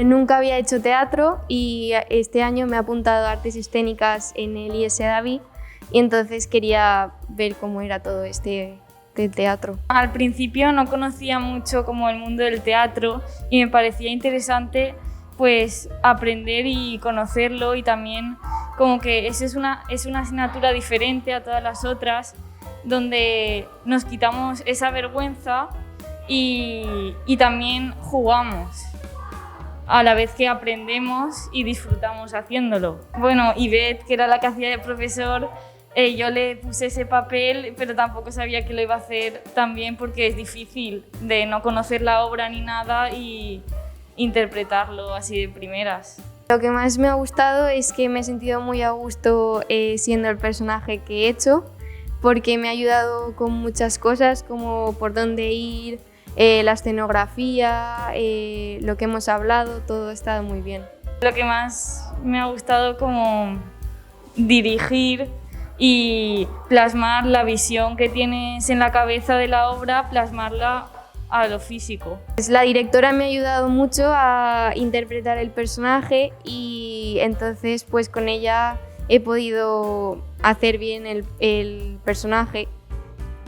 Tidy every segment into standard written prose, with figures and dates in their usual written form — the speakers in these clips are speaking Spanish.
Nunca había hecho teatro y este año me he apuntado a artes escénicas en el IS David y entonces quería ver cómo era todo del teatro. Al principio no conocía mucho como el mundo del teatro y me parecía interesante pues aprender y conocerlo, y también como que es una asignatura diferente a todas las otras, donde nos quitamos esa vergüenza y también jugamos a la vez que aprendemos y disfrutamos haciéndolo. Bueno, Ivette, que era la que hacía de profesor, yo le puse ese papel, pero tampoco sabía que lo iba a hacer tan bien porque es difícil de no conocer la obra ni nada y interpretarlo así de primeras. Lo que más me ha gustado es que me he sentido muy a gusto siendo el personaje que he hecho, porque me ha ayudado con muchas cosas como por dónde ir, la escenografía, lo que hemos hablado, todo ha estado muy bien. Lo que más me ha gustado como dirigir y plasmar la visión que tienes en la cabeza de la obra, plasmarla a lo físico. Pues la directora me ha ayudado mucho a interpretar el personaje y entonces pues con ella he podido hacer bien el personaje,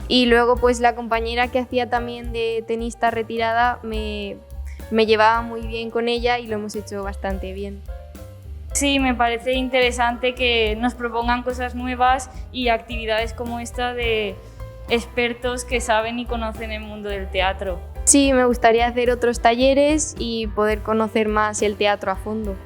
y luego pues la compañera que hacía también de tenista retirada me llevaba muy bien con ella y lo hemos hecho bastante bien. Sí, me parece interesante que nos propongan cosas nuevas y actividades como esta de expertos que saben y conocen el mundo del teatro. Sí, me gustaría hacer otros talleres y poder conocer más el teatro a fondo.